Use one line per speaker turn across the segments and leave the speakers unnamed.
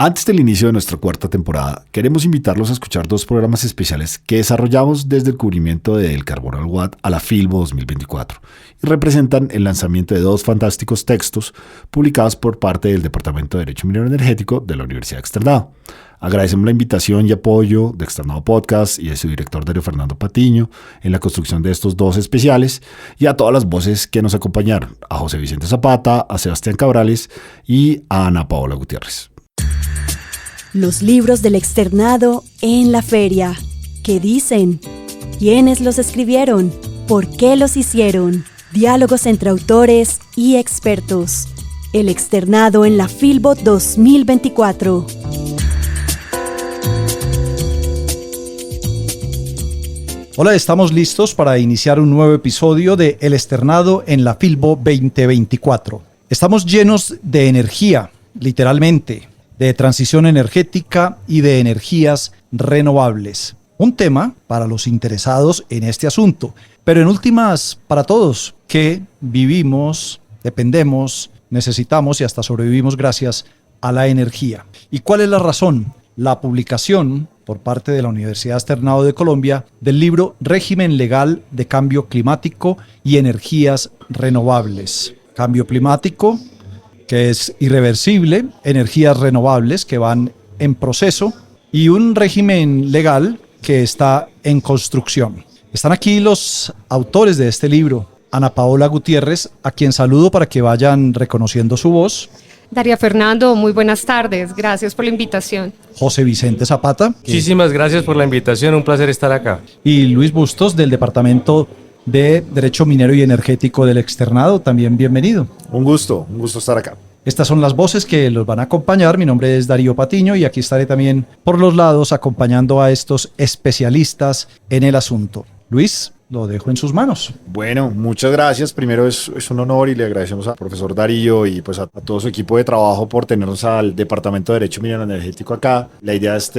Antes del inicio de nuestra cuarta temporada, queremos invitarlos a escuchar dos programas especiales que desarrollamos desde el cubrimiento de Del Carbono al Watt a la Filbo 2024 y representan el lanzamiento de dos fantásticos textos publicados por parte del Departamento de Derecho Minero Energético de la Universidad Externado. Agradecemos la invitación y apoyo de Externado Podcast y de su director Darío Fernando Patiño en la construcción de estos dos especiales y a todas las voces que nos acompañaron, a José Vicente Zapata, a Sebastián Cabrales y a Ana Paola Gutiérrez.
Los libros del externado en la feria. ¿Qué dicen? ¿Quiénes los escribieron? ¿Por qué los hicieron? Diálogos entre autores y expertos. El externado en la Filbo 2024.
Hola, estamos listos para iniciar un nuevo episodio de El Externado en la Filbo 2024. Estamos llenos de energía, literalmente, de transición energética y de energías renovables. Un tema para los interesados en este asunto, pero en últimas para todos que vivimos, dependemos, necesitamos y hasta sobrevivimos gracias a la energía. ¿Y cuál es la razón? La publicación por parte de la Universidad Externado de Colombia del libro Régimen Legal de Cambio Climático y Energías Renovables. Cambio climático, que es irreversible, energías renovables que van en proceso y un régimen legal que está en construcción. Están aquí los autores de este libro, Ana Paola Gutiérrez, a quien saludo para que vayan reconociendo su voz.
Darío Fernando, muy buenas tardes, gracias por la invitación.
José Vicente Zapata.
Muchísimas gracias por la invitación, un placer estar acá.
Y Luis Bustos, del Departamento de Derecho Minero y Energético del Externado, también bienvenido.
Un gusto estar acá.
Estas son las voces que los van a acompañar. Mi nombre es Darío Patiño y aquí estaré también por los lados acompañando a estos especialistas en el asunto. Luis, lo dejo en sus manos.
Bueno, muchas gracias. Primero es un honor y le agradecemos al profesor Darío y pues a todo su equipo de trabajo por tenernos al Departamento de Derecho Minero Energético acá. La idea es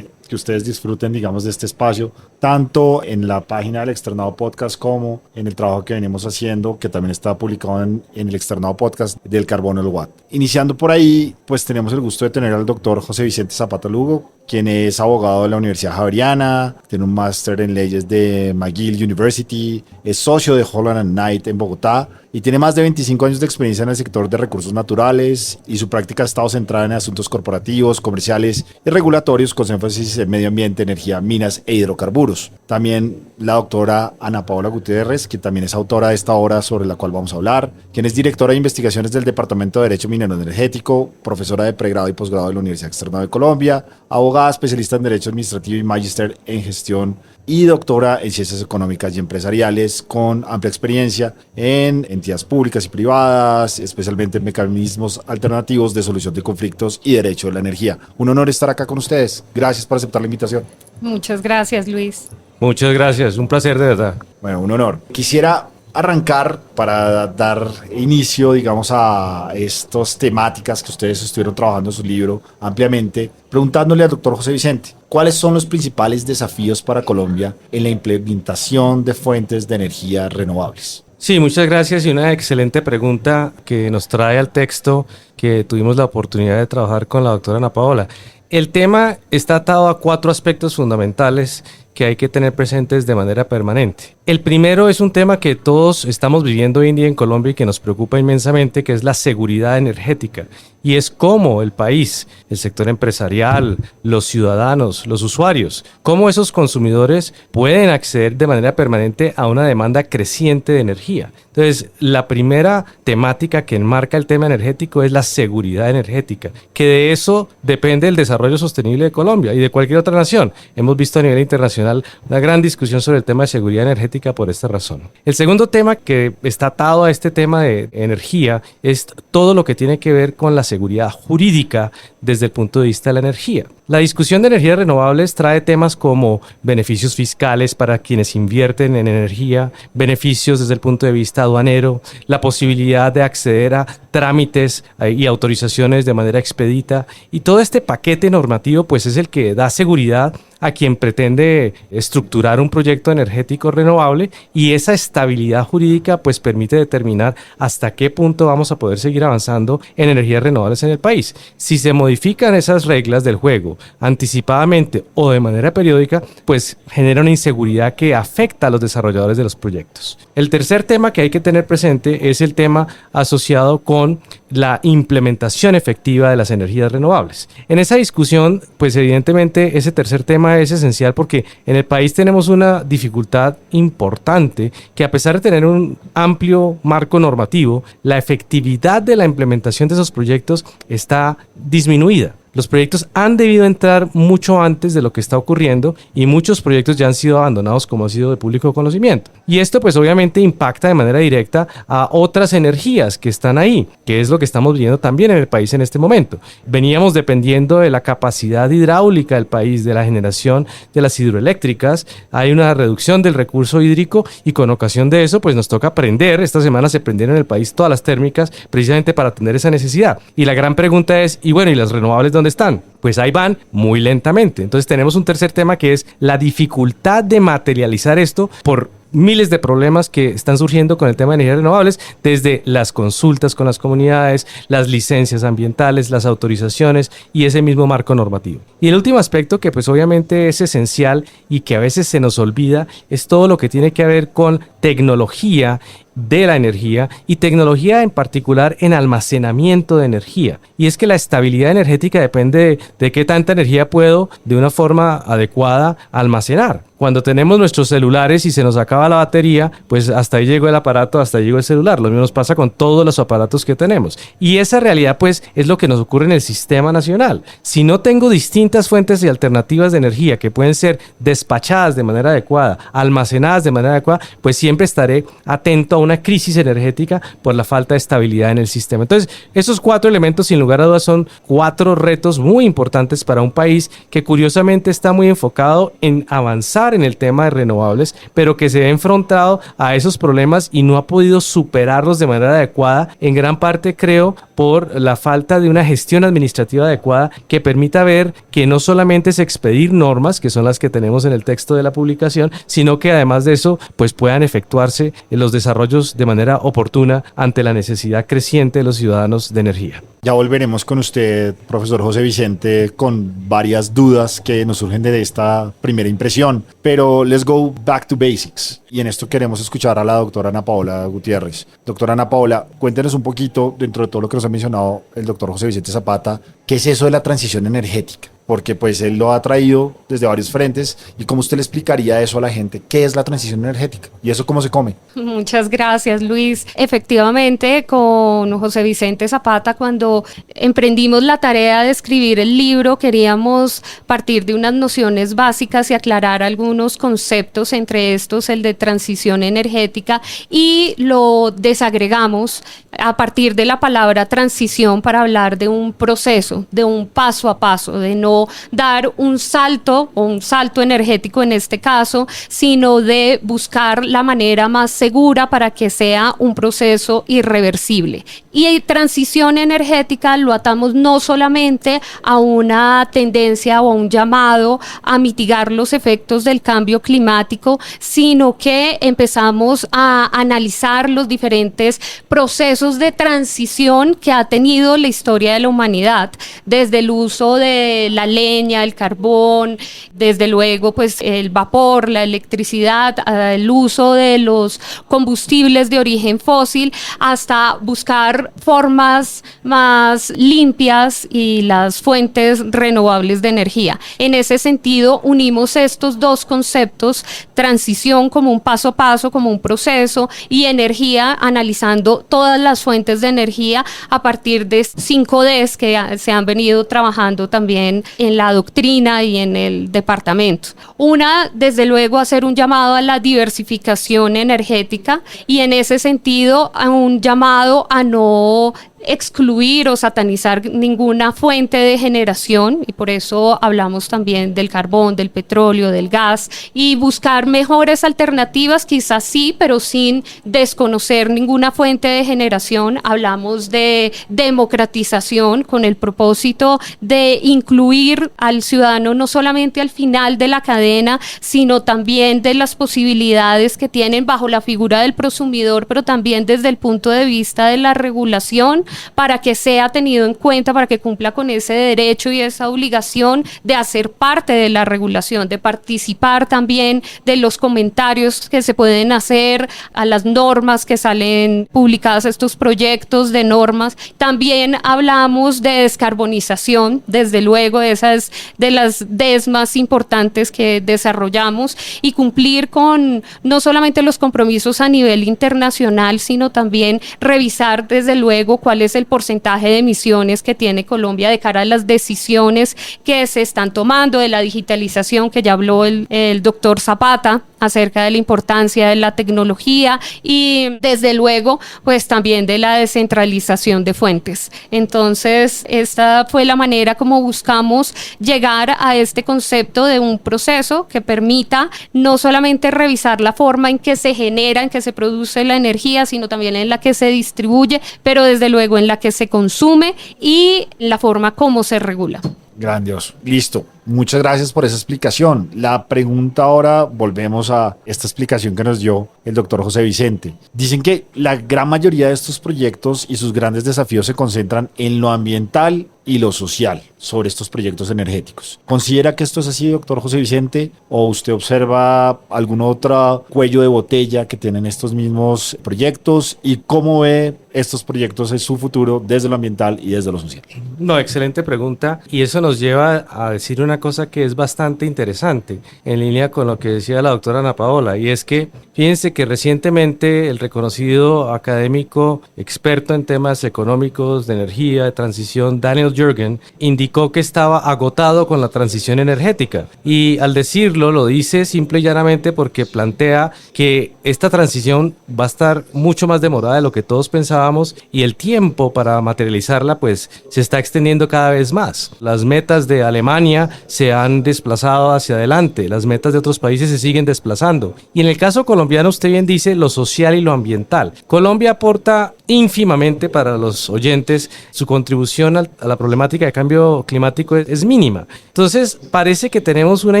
que ustedes disfruten, digamos, de este espacio, tanto en la página del Externado Podcast como en el trabajo que venimos haciendo, que también está publicado en el Externado Podcast del Carbono al Watt. Iniciando por ahí, pues tenemos el gusto de tener al doctor José Vicente Zapata Lugo, quien es abogado de la Universidad Javeriana, tiene un máster en leyes de McGill University, es socio de Holland & Knight en Bogotá y tiene más de 25 años de experiencia en el sector de recursos naturales y su práctica ha estado centrada en asuntos corporativos, comerciales y regulatorios con énfasis en medio ambiente, energía, minas e hidrocarburos. También la doctora Ana Paola Gutiérrez, que también es autora de esta obra sobre la cual vamos a hablar, quien es directora de investigaciones del Departamento de Derecho Minero Energético, profesora de pregrado y posgrado de la Universidad Externado de Colombia, abogada especialista en Derecho Administrativo y magíster en Gestión y doctora en Ciencias Económicas y Empresariales con amplia experiencia en entidades públicas y privadas, especialmente en mecanismos alternativos de solución de conflictos y derecho de la energía. Un honor estar acá con ustedes. Gracias por aceptar la invitación.
Muchas gracias, Luis.
Muchas gracias, un placer de verdad.
Bueno, un honor. Quisiera arrancar para dar inicio, digamos, a estas temáticas que ustedes estuvieron trabajando en su libro ampliamente, preguntándole al doctor José Vicente, ¿cuáles son los principales desafíos para Colombia en la implementación de fuentes de energía renovables?
Sí, muchas gracias y una excelente pregunta que nos trae al texto que tuvimos la oportunidad de trabajar con la doctora Ana Paola. El tema está atado a 4 aspectos fundamentales que hay que tener presentes de manera permanente. El primero es un tema que todos estamos viviendo hoy en día en Colombia y que nos preocupa inmensamente, que es la seguridad energética. Y es cómo el país, el sector empresarial, los ciudadanos, los usuarios, cómo esos consumidores pueden acceder de manera permanente a una demanda creciente de energía. Entonces, la primera temática que enmarca el tema energético es la seguridad energética, que de eso depende el desarrollo sostenible de Colombia y de cualquier otra nación. Hemos visto a nivel internacional una gran discusión sobre el tema de seguridad energética por esta razón. El segundo tema que está atado a este tema de energía es todo lo que tiene que ver con la seguridad jurídica desde el punto de vista de la energía. La discusión de energías renovables trae temas como beneficios fiscales para quienes invierten en energía, beneficios desde el punto de vista aduanero, la posibilidad de acceder a trámites y autorizaciones de manera expedita, y todo este paquete normativo pues es el que da seguridad a quien pretende estructurar un proyecto energético renovable, y esa estabilidad jurídica pues permite determinar hasta qué punto vamos a poder seguir avanzando en energías renovables en el país. Si se modifican esas reglas del juego anticipadamente o de manera periódica, pues genera una inseguridad que afecta a los desarrolladores de los proyectos. El tercer tema que hay que tener presente es el tema asociado con la implementación efectiva de las energías renovables. En esa discusión, pues evidentemente ese tercer tema es esencial porque en el país tenemos una dificultad importante que, a pesar de tener un amplio marco normativo, la efectividad de la implementación de esos proyectos está disminuida. Los proyectos han debido entrar mucho antes de lo que está ocurriendo, y muchos proyectos ya han sido abandonados, como ha sido de público conocimiento. Y esto pues obviamente impacta de manera directa a otras energías que están ahí, que es lo que estamos viendo también en el país en este momento. Veníamos dependiendo de la capacidad hidráulica del país, de la generación de las hidroeléctricas. Hay una reducción del recurso hídrico y con ocasión de eso pues nos toca prender. Esta semana se prendieron en el país todas las térmicas precisamente para atender esa necesidad. Y la gran pregunta es, y bueno, ¿y las renovables dónde están? Pues ahí van muy lentamente. Entonces tenemos un tercer tema que es la dificultad de materializar esto por miles de problemas que están surgiendo con el tema de energías renovables, desde las consultas con las comunidades, las licencias ambientales, las autorizaciones y ese mismo marco normativo. Y el último aspecto que pues obviamente es esencial y que a veces se nos olvida es todo lo que tiene que ver con tecnología de la energía, y tecnología en particular en almacenamiento de energía. Y es que la estabilidad energética depende de qué tanta energía puedo de una forma adecuada almacenar. Cuando tenemos nuestros celulares y se nos acaba la batería, pues hasta ahí llegó el aparato, hasta ahí llegó el celular. Lo mismo nos pasa con todos los aparatos que tenemos. Y esa realidad pues es lo que nos ocurre en el sistema nacional. Si no tengo distintas fuentes y alternativas de energía que pueden ser despachadas de manera adecuada, almacenadas de manera adecuada, pues siempre estaré atento a una crisis energética por la falta de estabilidad en el sistema. Entonces, esos 4 elementos, sin lugar a dudas, son 4 retos muy importantes para un país que curiosamente está muy enfocado en avanzar en el tema de renovables, pero que se ve enfrentado a esos problemas y no ha podido superarlos de manera adecuada, en gran parte, creo, por la falta de una gestión administrativa adecuada que permita ver que no solamente es expedir normas, que son las que tenemos en el texto de la publicación, sino que además de eso, pues puedan efectuarse los desarrollos de manera oportuna ante la necesidad creciente de los ciudadanos de energía.
Ya volveremos con usted, profesor José Vicente, con varias dudas que nos surgen de esta primera impresión, pero let's go back to basics. Y en esto queremos escuchar a la doctora Ana Paola Gutiérrez. Doctora Ana Paola, cuéntenos un poquito, dentro de todo lo que nos ha mencionado el doctor José Vicente Zapata, ¿qué es eso de la transición energética? Porque pues él lo ha traído desde varios frentes, y cómo usted le explicaría eso a la gente, ¿qué es la transición energética? ¿Y eso cómo se come?
Muchas gracias, Luis. Efectivamente, con José Vicente Zapata, cuando emprendimos la tarea de escribir el libro, queríamos partir de unas nociones básicas y aclarar algunos conceptos, entre estos el de transición energética, y lo desagregamos a partir de la palabra transición para hablar de un proceso, de un paso a paso, de no dar un salto o un salto energético en este caso, sino de buscar la manera más segura para que sea un proceso irreversible. Y transición energética lo atamos no solamente a una tendencia o a un llamado a mitigar los efectos del cambio climático, sino que empezamos a analizar los diferentes procesos de transición que ha tenido la historia de la humanidad, desde el uso de la leña, el carbón, desde luego pues el vapor, la electricidad, el uso de los combustibles de origen fósil, hasta buscar formas más limpias y las fuentes renovables de energía. En ese sentido, unimos estos dos conceptos, transición como un paso a paso, como un proceso, y energía, analizando todas las fuentes de energía a partir de 5 Ds que se han venido trabajando también en la doctrina y en el departamento. Una, desde luego, hacer un llamado a la diversificación energética, y en ese sentido a un llamado a no excluir o satanizar ninguna fuente de generación, y por eso hablamos también del carbón, del petróleo, del gas, y buscar mejores alternativas, quizás sí, pero sin desconocer ninguna fuente de generación. Hablamos de democratización con el propósito de incluir al ciudadano no solamente al final de la cadena, sino también de las posibilidades que tienen bajo la figura del prosumidor, pero también desde el punto de vista de la regulación, para que sea tenido en cuenta, para que cumpla con ese derecho y esa obligación de hacer parte de la regulación, de participar también de los comentarios que se pueden hacer a las normas que salen publicadas, estos proyectos de normas. También hablamos de descarbonización, desde luego esa es de las Ds más importantes que desarrollamos, y cumplir con no solamente los compromisos a nivel internacional, sino también revisar desde luego cuál es el porcentaje de emisiones que tiene Colombia de cara a las decisiones que se están tomando, de la digitalización que ya habló el doctor Zapata acerca de la importancia de la tecnología, y desde luego pues también de la descentralización de fuentes. Entonces esta fue la manera como buscamos llegar a este concepto de un proceso que permita no solamente revisar la forma en que se genera, en que se produce la energía, sino también en la que se distribuye, pero desde luego en la que se consume y la forma como se regula.
Grandioso. Listo. Muchas gracias por esa explicación. La pregunta ahora, volvemos a esta explicación que nos dio el doctor José Vicente. Dicen que la gran mayoría de estos proyectos y sus grandes desafíos se concentran en lo ambiental y lo social sobre estos proyectos energéticos. ¿Considera que esto es así, doctor José Vicente? ¿O usted observa algún otro cuello de botella que tienen estos mismos proyectos? ¿Y cómo ve estos proyectos en su futuro desde lo ambiental y desde lo social?
No, excelente pregunta. Y eso nos lleva a decir una cosa que es bastante interesante, en línea con lo que decía la doctora Ana Paola, y es que fíjense que recientemente el reconocido académico experto en temas económicos, de energía, de transición, Daniel Yergin, indicó que estaba agotado con la transición energética. Y al decirlo, lo dice simple y llanamente porque plantea que esta transición va a estar mucho más demorada de lo que todos pensábamos, y el tiempo para materializarla pues se está extendiendo cada vez más. Las metas de Alemania se han desplazado hacia adelante, las metas de otros países se siguen desplazando. Y en el caso colombiano, usted bien dice lo social y lo ambiental. Colombia aporta ínfimamente, para los oyentes, su contribución a la problemática de cambio climático es mínima. Entonces, parece que tenemos una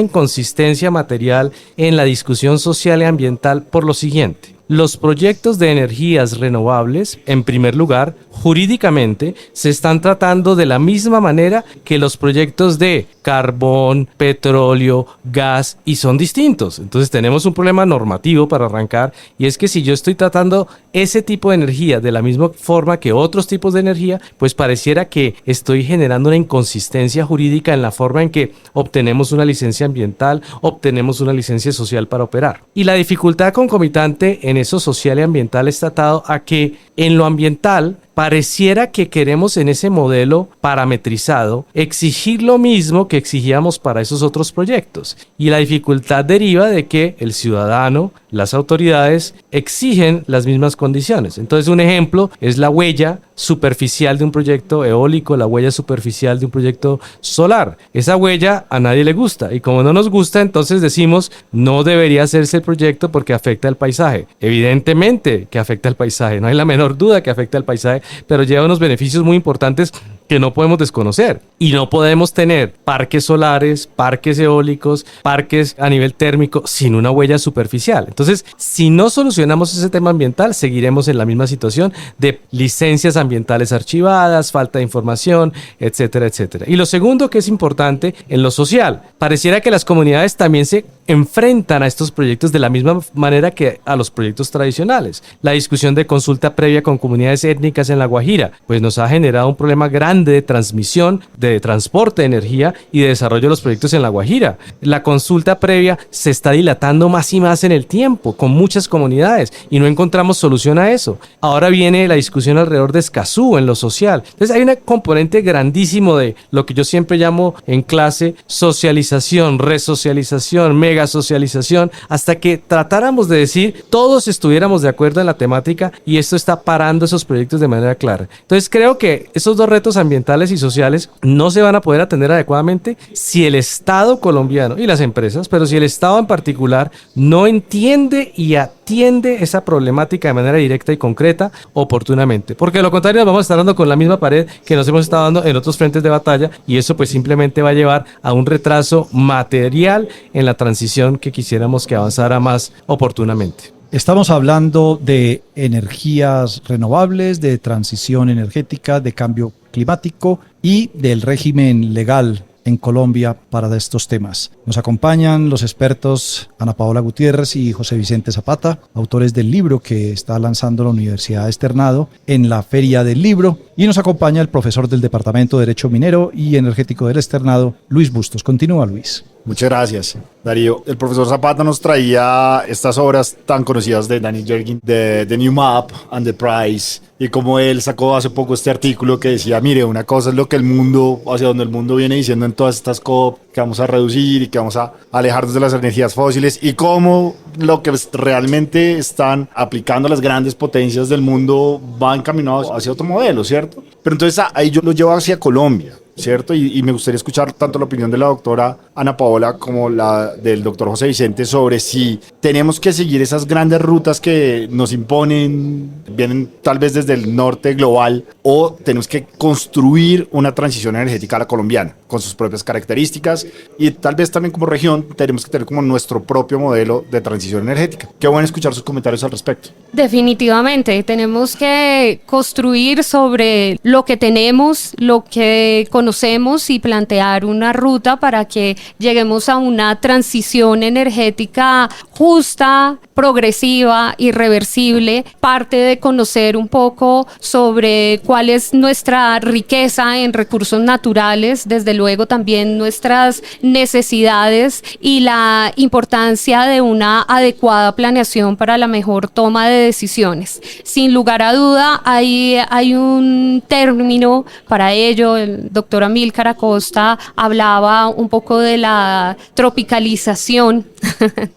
inconsistencia material en la discusión social y ambiental por lo siguiente. Los proyectos de energías renovables, en primer lugar, jurídicamente, se están tratando de la misma manera que los proyectos de carbón, petróleo, gas, y son distintos. Entonces tenemos un problema normativo para arrancar, y es que si yo estoy tratando ese tipo de energía de la misma forma que otros tipos de energía, pues pareciera que estoy generando una inconsistencia jurídica en la forma en que obtenemos una licencia ambiental, obtenemos una licencia social para operar. Y la dificultad concomitante en eso social y ambiental está atado a que en lo ambiental pareciera que queremos, en ese modelo parametrizado, exigir lo mismo que exigíamos para esos otros proyectos. Y la dificultad deriva de que el ciudadano, las autoridades, exigen las mismas condiciones. Entonces, un ejemplo es la huella superficial de un proyecto eólico, la huella superficial de un proyecto solar. Esa huella a nadie le gusta, y como no nos gusta, entonces decimos no debería hacerse el proyecto porque afecta al paisaje. Evidentemente que afecta al paisaje, no hay la menor duda que afecta al paisaje, pero lleva unos beneficios muy importantes que no podemos desconocer. Y no podemos tener parques solares, parques eólicos, parques a nivel térmico sin una huella superficial. Entonces, si no solucionamos ese tema ambiental, seguiremos en la misma situación de licencias ambientales archivadas, falta de información, etcétera, etcétera. Y lo segundo que es importante, en lo social, pareciera que las comunidades también se enfrentan a estos proyectos de la misma manera que a los proyectos tradicionales. La discusión de consulta previa con comunidades étnicas en La Guajira, pues nos ha generado un problema grande de transmisión, de transporte de energía y de desarrollo de los proyectos en La Guajira. La consulta previa se está dilatando más y más en el tiempo con muchas comunidades y no encontramos solución a eso. Ahora viene la discusión alrededor de Escazú en lo social. Entonces hay un componente grandísimo de lo que yo siempre llamo en clase socialización, resocialización, mega socialización, hasta que tratáramos de decir, todos estuviéramos de acuerdo en la temática y esto está parando esos proyectos de manera clara. Entonces creo que esos dos retos ambientales y sociales no se van a poder atender adecuadamente si el Estado colombiano y las empresas, pero si el Estado en particular no entiende y atiende esa problemática de manera directa y concreta oportunamente, porque de lo contrario nos vamos a estar dando con la misma pared que nos hemos estado dando en otros frentes de batalla, y eso pues simplemente va a llevar a un retraso material en la transición que quisiéramos que avanzara más oportunamente.
Estamos hablando de energías renovables, de transición energética, de cambio climático y del régimen legal en Colombia para estos temas. Nos acompañan los expertos Ana Paola Gutiérrez y José Vicente Zapata, autores del libro que está lanzando la Universidad Externado en la Feria del Libro, y nos acompaña el profesor del Departamento de Derecho Minero y Energético del Externado, Luis Bustos. Continúa, Luis.
Muchas gracias, Darío. El profesor Zapata nos traía estas obras tan conocidas de Daniel Yergin, de The New Map and the Price, y como él sacó hace poco este artículo que decía, mire, una cosa es lo que el mundo, hacia donde el mundo viene diciendo en todas estas COP, que vamos a reducir y que vamos a alejarnos de las energías fósiles, y cómo lo que realmente están aplicando las grandes potencias del mundo va encaminado hacia otro modelo, ¿cierto? Pero entonces ahí yo lo llevo hacia Colombia, ¿cierto? Y me gustaría escuchar tanto la opinión de la doctora Ana Paola como la del doctor José Vicente sobre si tenemos que seguir esas grandes rutas que nos imponen, vienen tal vez desde el norte global, o tenemos que construir una transición energética a la colombiana con sus propias características, y tal vez también como región tenemos que tener como nuestro propio modelo de transición energética. Qué bueno escuchar sus comentarios al respecto.
Definitivamente, tenemos que construir sobre lo que tenemos, lo que conocemos, y plantear una ruta para que lleguemos a una transición energética justa, progresiva, irreversible. Parte de conocer un poco sobre cuál es nuestra riqueza en recursos naturales, desde luego también nuestras necesidades y la importancia de una adecuada planeación para la mejor toma de decisiones. Sin lugar a duda, hay un término para ello. El doctor Amílcar Acosta hablaba un poco de la tropicalización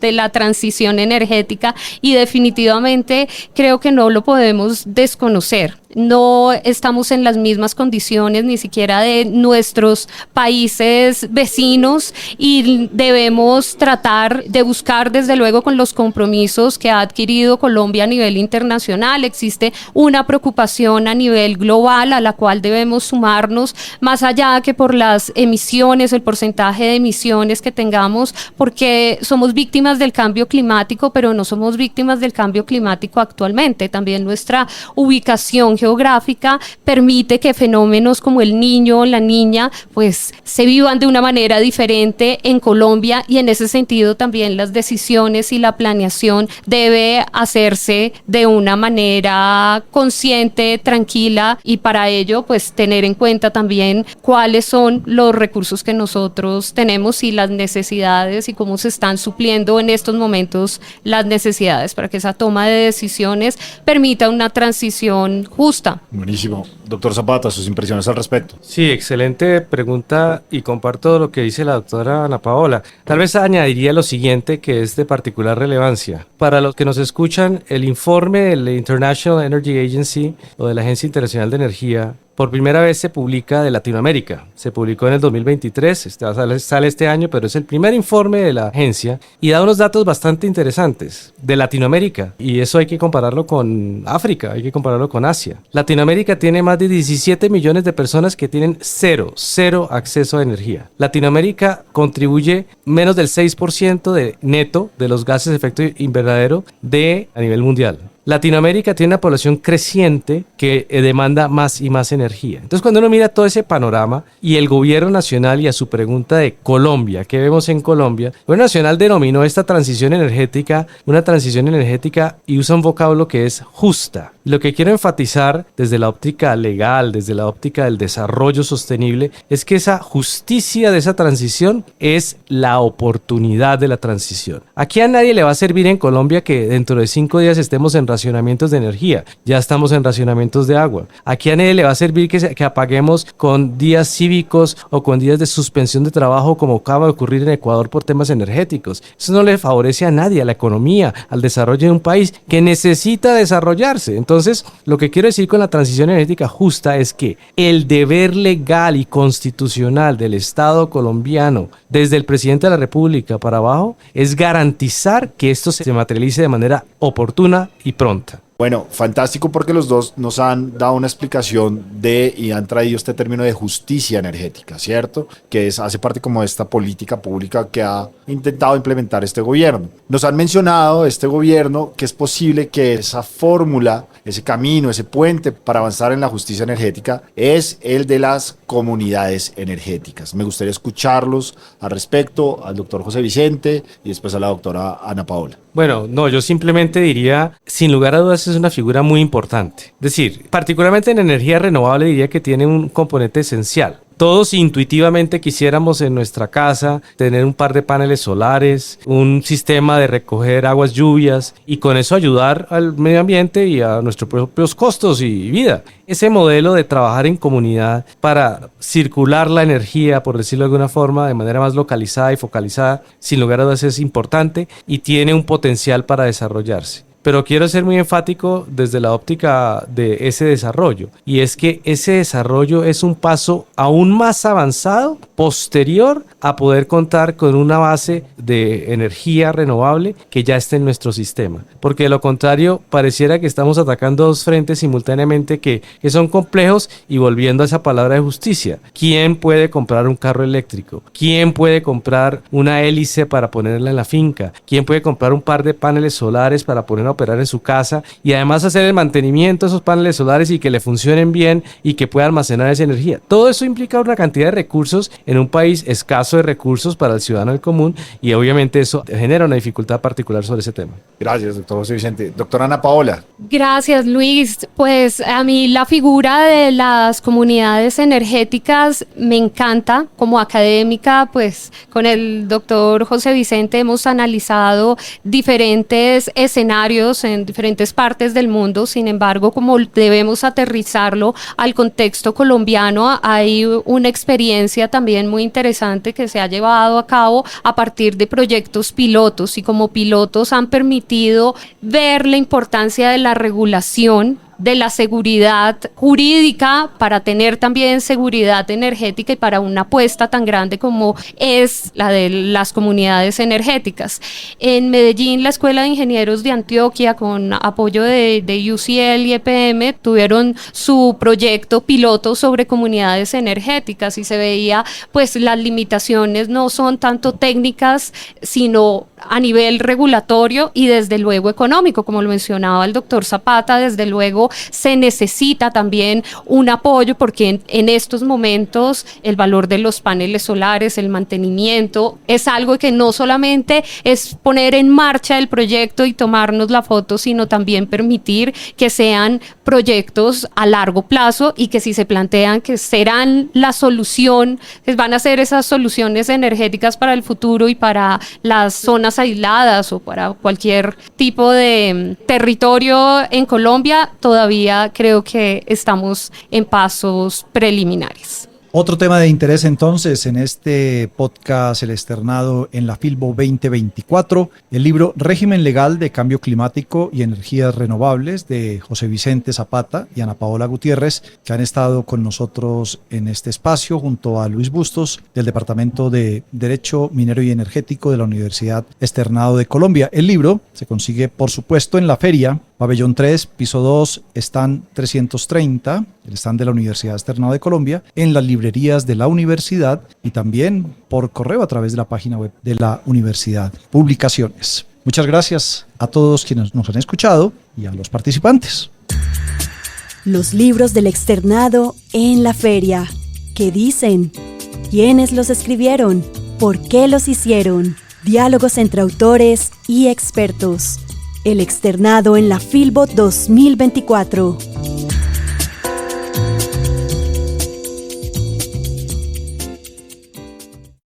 de la transición energética, y definitivamente creo que no lo podemos desconocer. No estamos en las mismas condiciones ni siquiera de nuestros países vecinos, y debemos tratar de buscar, desde luego, con los compromisos que ha adquirido Colombia a nivel internacional. Existe una preocupación a nivel global a la cual debemos sumarnos, más allá que por las emisiones, el porcentaje de emisiones que tengamos, porque somos víctimas del cambio climático, pero no somos víctimas del cambio climático actualmente. También nuestra ubicación geográfica permite que fenómenos como el Niño, la Niña, pues se vivan de una manera diferente en Colombia, y en ese sentido también las decisiones y la planeación debe hacerse de una manera consciente, tranquila, y para ello pues tener en cuenta también cuáles son los recursos que nosotros tenemos y las necesidades, y cómo se están supliendo en estos momentos las necesidades para que esa toma de decisiones permita una transición justa.
Buenísimo. Doctor Zapata, sus impresiones al respecto.
Sí, excelente pregunta, y comparto lo que dice la doctora Ana Paola. Tal vez añadiría lo siguiente, que es de particular relevancia. Para los que nos escuchan, el informe del International Energy Agency, o de la Agencia Internacional de Energía, por primera vez se publica de Latinoamérica. Se publicó en el 2023, sale este año, pero es el primer informe de la agencia y da unos datos bastante interesantes de Latinoamérica. Y eso hay que compararlo con África, hay que compararlo con Asia. Latinoamérica tiene más de 17 millones de personas que tienen cero acceso a energía. Latinoamérica contribuye menos del 6% de neto de los gases de efecto invernadero a nivel mundial. Latinoamérica tiene una población creciente que demanda más y más energía. Entonces, cuando uno mira todo ese panorama y el gobierno nacional, y a su pregunta de Colombia, ¿qué vemos en Colombia? El gobierno nacional denominó esta transición energética una transición energética, y usa un vocablo que es justa. Lo que quiero enfatizar desde la óptica legal, desde la óptica del desarrollo sostenible, es que esa justicia de esa transición es la oportunidad de la transición. Aquí a nadie le va a servir en Colombia que dentro de 5 días estemos en racionamientos de energía, ya estamos en racionamientos de agua. Aquí a nadie le va a servir que apaguemos con días cívicos o con días de suspensión de trabajo como acaba de ocurrir en Ecuador por temas energéticos. Eso no le favorece a nadie, a la economía, al desarrollo de un país que necesita desarrollarse. Entonces, lo que quiero decir con la transición energética justa es que el deber legal y constitucional del Estado colombiano, desde el presidente de la República para abajo, es garantizar que esto se materialice de manera oportuna y pronta.
Bueno, fantástico porque los dos nos han dado una explicación y han traído este término de justicia energética, ¿cierto? Que hace parte como de esta política pública que ha intentado implementar este gobierno. Nos han mencionado este gobierno que es posible que esa fórmula, ese camino, ese puente para avanzar en la justicia energética es el de las comunidades energéticas. Me gustaría escucharlos al respecto, al doctor José Vicente y después a la doctora Ana Paola.
Bueno, no, yo simplemente diría, sin lugar a dudas es una figura muy importante. Es decir, particularmente en energía renovable diría que tiene un componente esencial. Todos intuitivamente quisiéramos en nuestra casa tener un par de paneles solares, un sistema de recoger aguas lluvias y con eso ayudar al medio ambiente y a nuestros propios costos y vida. Ese modelo de trabajar en comunidad para circular la energía, por decirlo de alguna forma, de manera más localizada y focalizada, sin lugar a dudas es importante y tiene un potencial para desarrollarse. Pero quiero ser muy enfático desde la óptica de ese desarrollo, y es que ese desarrollo es un paso aún más avanzado, posterior a poder contar con una base de energía renovable que ya esté en nuestro sistema. Porque de lo contrario, pareciera que estamos atacando dos frentes simultáneamente que son complejos, y volviendo a esa palabra de justicia, ¿quién puede comprar un carro eléctrico? ¿Quién puede comprar una hélice para ponerla en la finca? ¿Quién puede comprar un par de paneles solares para poner a operar en su casa y además hacer el mantenimiento de esos paneles solares y que le funcionen bien y que pueda almacenar esa energía? Todo eso implica una cantidad de recursos en un país escaso de recursos para el ciudadano del común, y obviamente eso genera una dificultad particular sobre ese tema.
Gracias, doctor José Vicente. Doctora Ana Paola.
Gracias, Luis. Pues a mí la figura de las comunidades energéticas me encanta. Como académica, pues con el doctor José Vicente hemos analizado diferentes escenarios en diferentes partes del mundo. Sin embargo, como debemos aterrizarlo al contexto colombiano, hay una experiencia también muy interesante que se ha llevado a cabo a partir de proyectos pilotos, y como pilotos han permitido ver la importancia de la regulación, de la seguridad jurídica para tener también seguridad energética y para una apuesta tan grande como es la de las comunidades energéticas. En Medellín, la Escuela de Ingenieros de Antioquia, con apoyo de UCL y EPM, tuvieron su proyecto piloto sobre comunidades energéticas, y se veía pues las limitaciones no son tanto técnicas sino a nivel regulatorio y desde luego económico, como lo mencionaba el doctor Zapata. Desde luego se necesita también un apoyo, porque en estos momentos el valor de los paneles solares, el mantenimiento, es algo que no solamente es poner en marcha el proyecto y tomarnos la foto, sino también permitir que sean proyectos a largo plazo, y que si se plantean que serán la solución, que van a ser esas soluciones energéticas para el futuro y para las zonas aisladas o para cualquier tipo de territorio en Colombia, todavía creo que estamos en pasos preliminares.
Otro tema de interés entonces en este podcast, el externado en la Filbo 2024, el libro Régimen Legal de Cambio Climático y Energías Renovables de José Vicente Zapata y Ana Paola Gutiérrez, que han estado con nosotros en este espacio junto a Luis Bustos del Departamento de Derecho Minero y Energético de la Universidad Externado de Colombia. El libro se consigue, por supuesto, en la feria Pabellón 3, piso 2, stand 330, el stand de la Universidad Externado de Colombia, en las librerías de la universidad y también por correo a través de la página web de la universidad. Publicaciones. Muchas gracias a todos quienes nos han escuchado y a los participantes.
Los libros del externado en la feria. ¿Qué dicen? ¿Quiénes los escribieron? ¿Por qué los hicieron? Diálogos entre autores y expertos. El externado en la Filbo 2024.